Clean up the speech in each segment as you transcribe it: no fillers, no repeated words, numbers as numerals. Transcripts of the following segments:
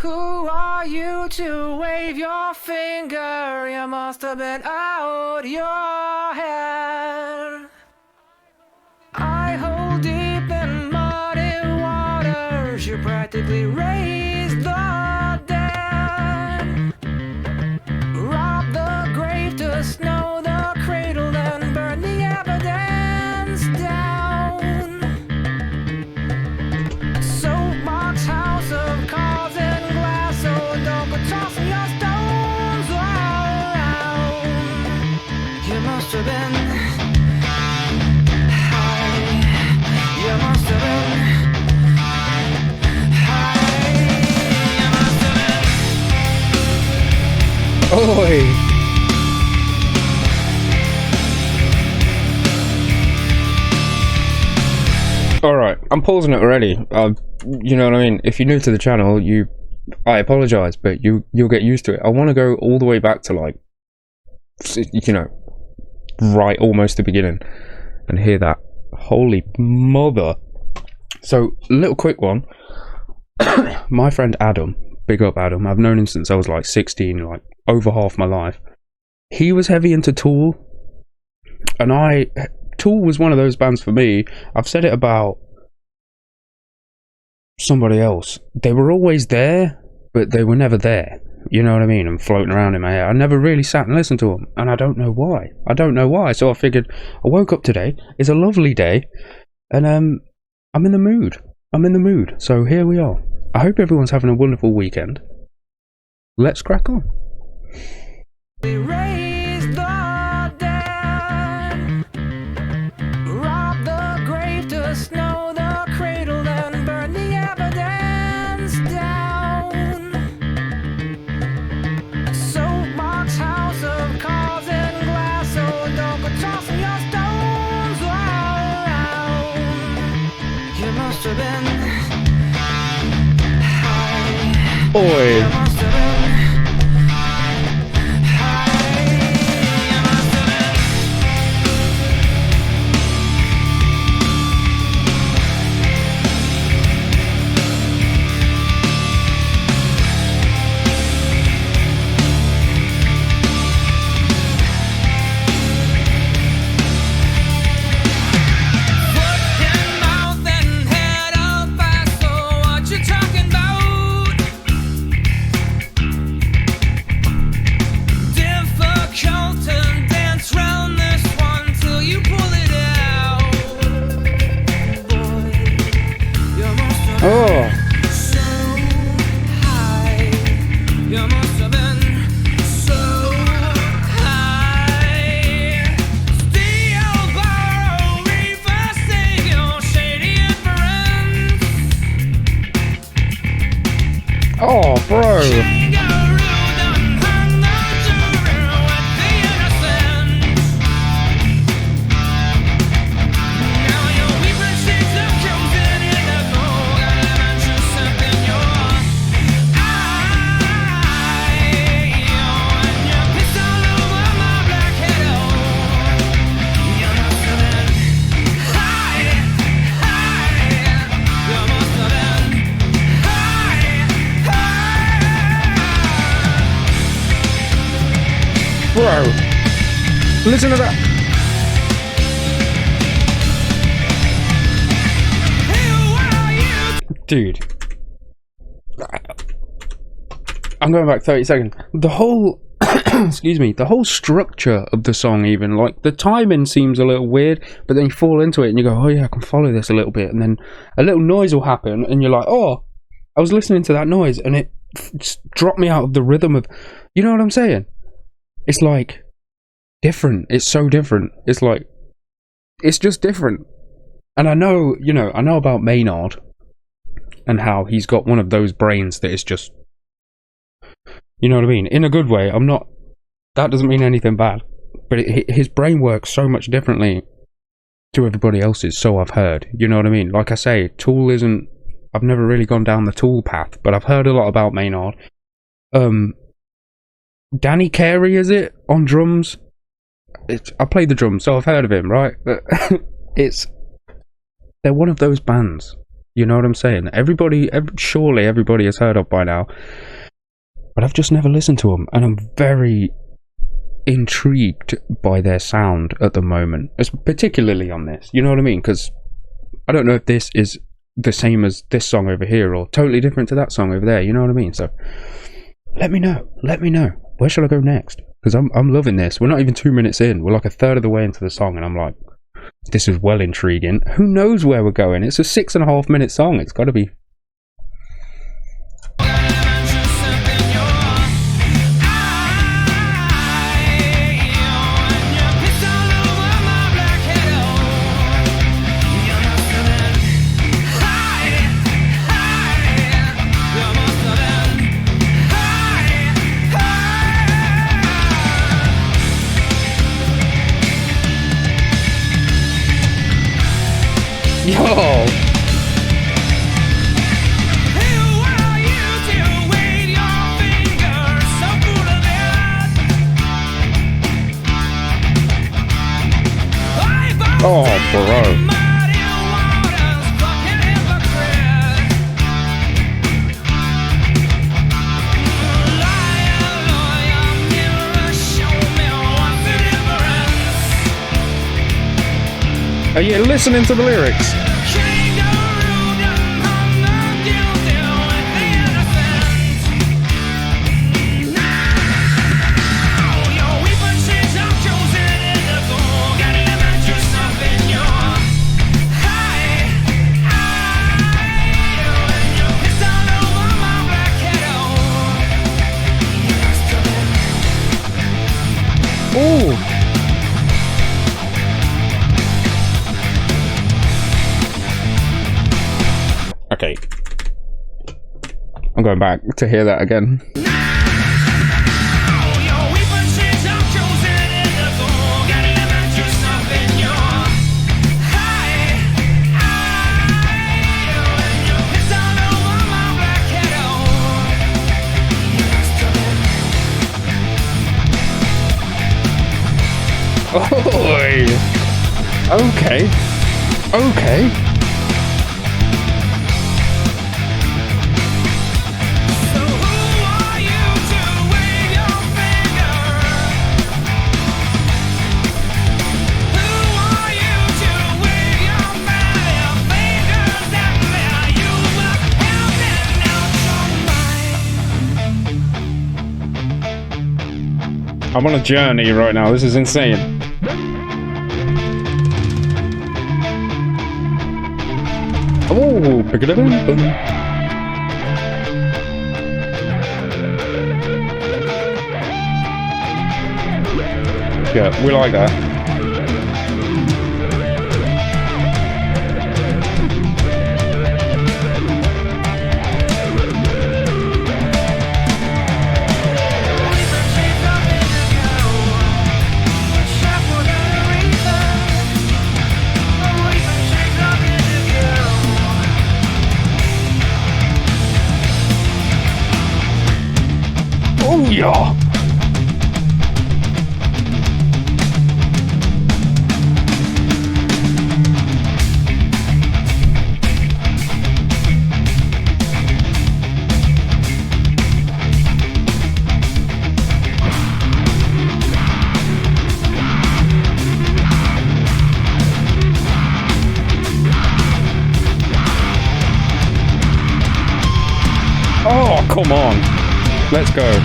Who are you to wave your finger? You must have been out your head. I hold deep in muddy waters. You practically raised the dead. Rob the grave to snow the cradle, then burn the evidence down. Soapbox house of cards and glass, so don't go tossing your stones around. You must have been high. You must have been high. You must have been. Oi! Alright, I'm pausing it already. You know what I mean? If you're new to the channel, I apologise, but you'll get used to it. I want to go all the way back to, like, you know, right almost the beginning and hear that. Holy mother. So, little quick one. My friend Adam, big up Adam, I've known him since I was like 16, like over half my life. He was heavy into Tool, and Tool was one of those bands for me. I've said it about somebody else. They were always there, but they were never there. You know what I mean? And floating around in my head. I never really sat and listened to them, and I don't know why. So I figured, I woke up today. It's a lovely day, and I'm in the mood. So here we are. I hope everyone's having a wonderful weekend. Let's crack on. We raise the dead. Rob the grave to snow the cradle, then burn the evidence down. Soapbox house of cards and glass, so don't go tossing your stones around. You must have been high. Oi. You must have been high. You must have been. Mouth and head all fast, so what you talking about? Difficult to dance round this one till you pull it out. Boy, you must have been Oh. so high. You must have been so high. Steal, borrow, reverse, take your shady inference. Oh, bro. Kangaroo done hung the jury with the innocent. Now your weeping shades are chosen in the fog. I haven't just sent in your eye. And you're pissed all over my black head. You must have been high. You must have been high. Bro. Listen to that. Dude. I'm going back 30 seconds. The whole excuse me, the whole structure of the song, even like the timing seems a little weird, but then you fall into it and you go, oh yeah, I can follow this a little bit, and then a little noise will happen and you're like, oh, I was listening to that noise and it just dropped me out of the rhythm of, you know what I'm saying? It's like different. It's so different. It's like, it's just different. And I know, you know, I know about Maynard and how he's got one of those brains that is just, you know what I mean? In a good way. I'm not, that doesn't mean anything bad. But his brain works so much differently to everybody else's, so I've heard. You know what I mean? Like I say, Tool isn't, I've never really gone down the Tool path, but I've heard a lot about Maynard. Danny Carey, is it? On drums? I play the drums, so I've heard of him, right? But they're one of those bands You know what I'm saying? Surely everybody has heard of by now. But I've just never listened to them, and I'm very intrigued by their sound at the moment, particularly on this. You know what I mean? Because I don't know if this is the same as this song over here, or totally different to that song over there. You know what I mean? So let me know. Where should I go next? Because I'm loving this. We're not even 2 minutes in. We're like a third of the way into the song, and I'm like, this is well intriguing. Who knows where we're going? It's a 6.5 minute song. It's got to be. Yo! Oh, bro. Are you listening to the lyrics? Ooh. Okay. I'm going back to hear that again. Oh, okay. I'm on a journey right now. This is insane. Oh, pick it up. Yeah, we like that. Oh yeah. Oh, come on. Let's go.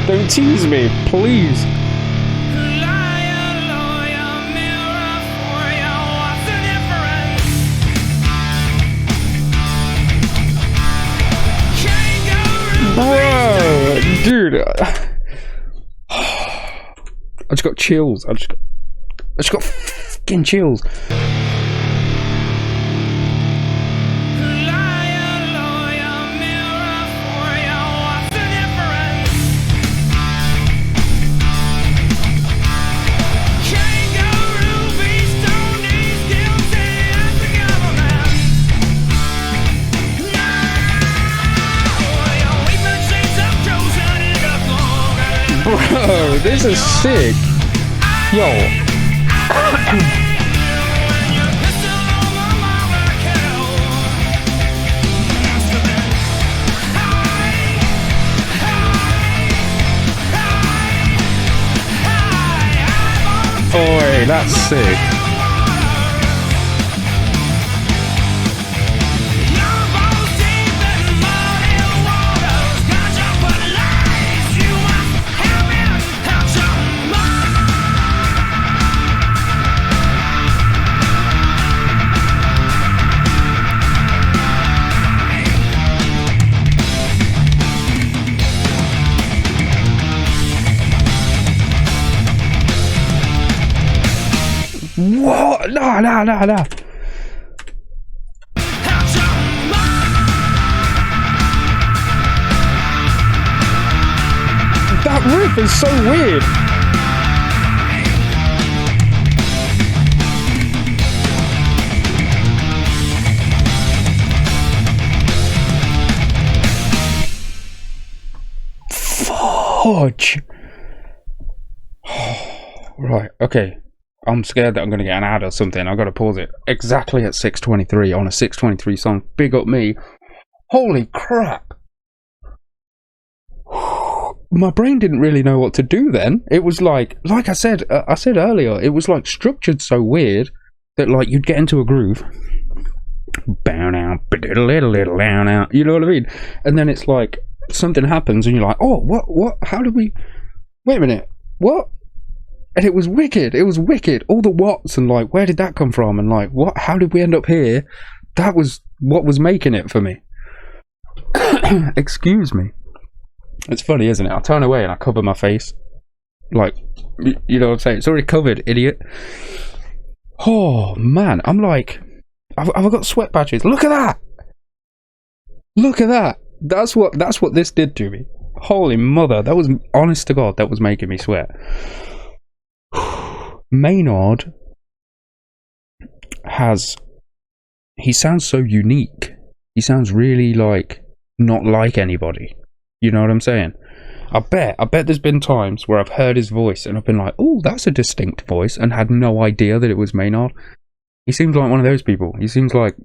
Don't tease me, please. Bro, dude. I just got chills. I just got fucking chills. Bro, this is sick. Yo. Oi, that's sick. What? No. That riff is so weird. Fudge. Right, okay. I'm scared that I'm going to get an ad or something. I've got to pause it. Exactly at 6:23 on a 6:23 song. Big up me. Holy crap. My brain didn't really know what to do then. It was like I said earlier, it was like structured so weird that like you'd get into a groove. Bow now, little down out. You know what I mean? And then it's like something happens and you're like, oh, what? How did we? Wait a minute. What? And it was wicked. It was wicked. All the whats and like, where did that come from? And like, what? How did we end up here? That was what was making it for me. Excuse me. It's funny, isn't it? I turn away and I cover my face. Like, you know what I'm saying? It's already covered, idiot. Oh, man. I'm like, I've got sweat patches. Look at that. Look at that. That's what this did to me. Holy mother. That was, honest to God, that was making me sweat. Maynard he sounds so unique. He sounds really like not like anybody. You know what I'm saying? I bet there's been times where I've heard his voice and I've been like, oh, that's a distinct voice, and had no idea that it was Maynard. He seems like one of those people. He seems like,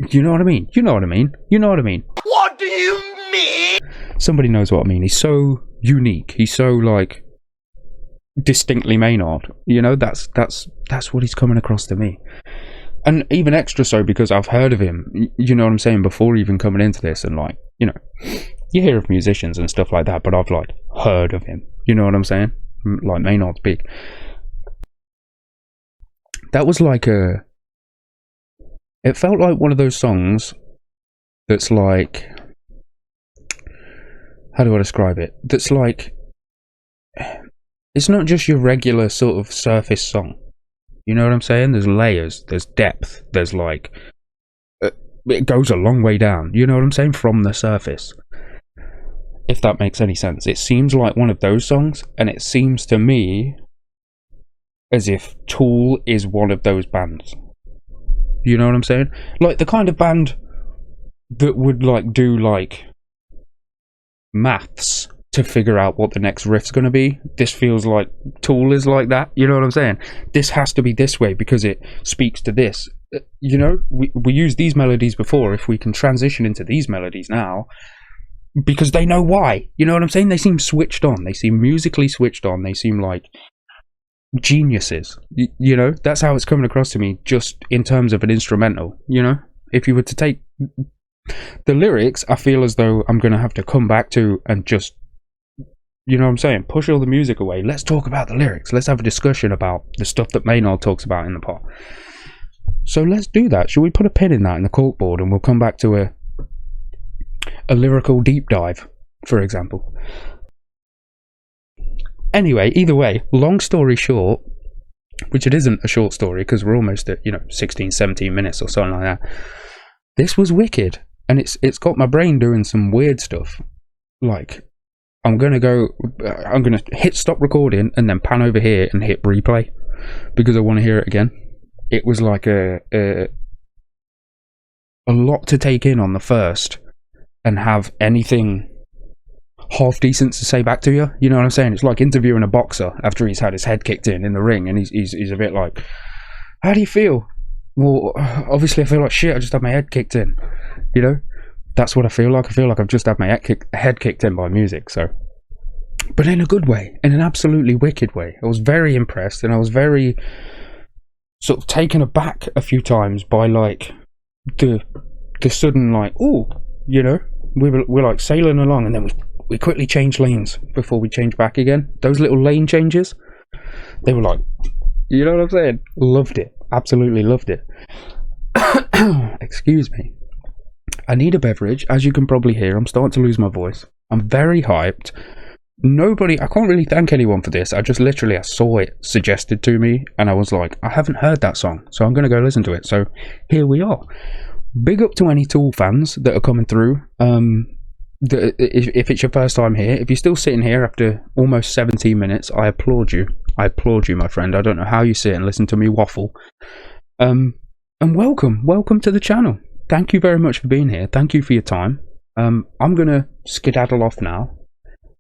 you know what I mean? You know what I mean? You know what I mean? What do you mean? Somebody knows what I mean. He's so unique. He's so like distinctly Maynard. You know, that's what he's coming across to me. And even extra so because I've heard of him, you know what I'm saying, before even coming into this. And like, you know, you hear of musicians and stuff like that, but I've like heard of him. You know what I'm saying? Like Maynard's big. That was like it felt like one of those songs that's like, how do I describe it? That's like, it's not just your regular sort of surface song. You know what I'm saying? There's layers, there's depth, there's like, it goes a long way down. You know what I'm saying? From the surface. If that makes any sense. It seems like one of those songs, and it seems to me as if Tool is one of those bands. You know what I'm saying? Like the kind of band that would like do like maths to figure out what the next riff's going to be. This feels like Tool is like that. You know what I'm saying? This has to be this way because it speaks to this. You know, we used these melodies before. If we can transition into these melodies now, because they know why. You know what I'm saying? They seem switched on. They seem musically switched on. They seem like geniuses. You know, that's how it's coming across to me, just in terms of an instrumental. You know, if you were to take the lyrics, I feel as though I'm going to have to come back to and just, you know what I'm saying, push all the music away. Let's talk about the lyrics. Let's have a discussion about the stuff that Maynard talks about in the pot. So let's do that. Should we put a pin in that in the corkboard, and we'll come back to a lyrical deep dive, for example. Anyway, either way, long story short, which it isn't a short story because we're almost at, 16, 17 minutes or something like that. This was wicked, and it's got my brain doing some weird stuff. Like, I'm going to hit stop recording and then pan over here and hit replay because I want to hear it again. It was like a lot to take in on the first, and have anything half decent to say back to you. You know what I'm saying? It's like interviewing a boxer after he's had his head kicked in the ring, and he's a bit like, how do you feel? Well, obviously I feel like shit. I just had my head kicked in. You know, that's what I feel like. I feel like I've just had my head kicked in by music. So, but in a good way, in an absolutely wicked way. I was very impressed, and I was very sort of taken aback a few times by like the sudden like, oh, you know, we're like sailing along, and then we quickly changed lanes before we changed back again. Those little lane changes, they were like, you know what I'm saying? Loved it. Absolutely loved it. Excuse me. I need a beverage. As you can probably hear, I'm starting to lose my voice. I'm very hyped. I can't really thank anyone for this. I saw it suggested to me, and I was like, I haven't heard that song, so I'm going to go listen to it. So here we are. Big up to any Tool fans that are coming through. If it's your first time here, if you're still sitting here after almost 17 minutes, I applaud you. I applaud you, my friend. I don't know how you sit and listen to me waffle. And welcome to the channel. Thank you very much for being here. Thank you for your time. I'm gonna skedaddle off now.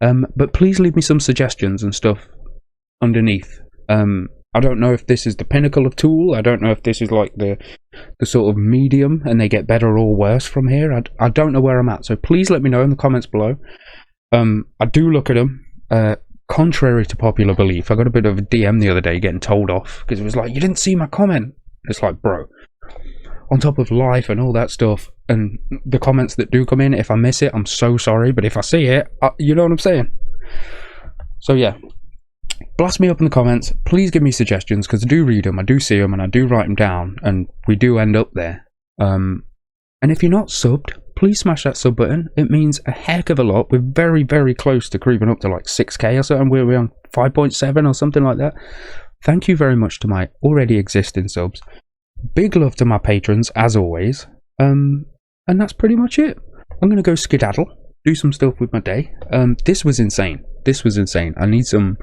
But please leave me some suggestions and stuff underneath. I don't know if this is the pinnacle of Tool. I don't know if this is like the sort of medium and they get better or worse from here. I don't know where I'm at. So please let me know in the comments below. I do look at them. Contrary to popular belief, I got a bit of a DM the other day getting told off because it was like, you didn't see my comment. It's like, bro, on top of life and all that stuff and the comments that do come in, if I miss it, I'm so sorry. But if I see it, you know what I'm saying? So yeah, blast me up in the comments. Please give me suggestions because I do read them, I do see them, and I do write them down, and we do end up there. And if you're not subbed, please smash that sub button. It means a heck of a lot. We're very, very close to creeping up to like 6k or something. We're on 5.7 or something like that. Thank you very much to my already existing subs. Big love to my patrons, as always. And that's pretty much it. I'm going to go skedaddle, do some stuff with my day. This was insane. I need some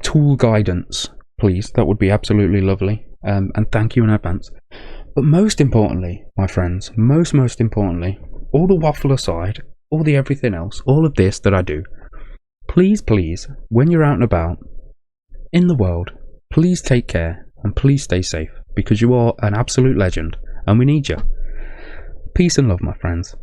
Tool guidance, please. That would be absolutely lovely. And thank you in advance. But most importantly, my friends, most importantly, all the waffle aside, all the everything else, all of this that I do, please, when you're out and about in the world, please take care and please stay safe, because you are an absolute legend and we need you. Peace and love, my friends.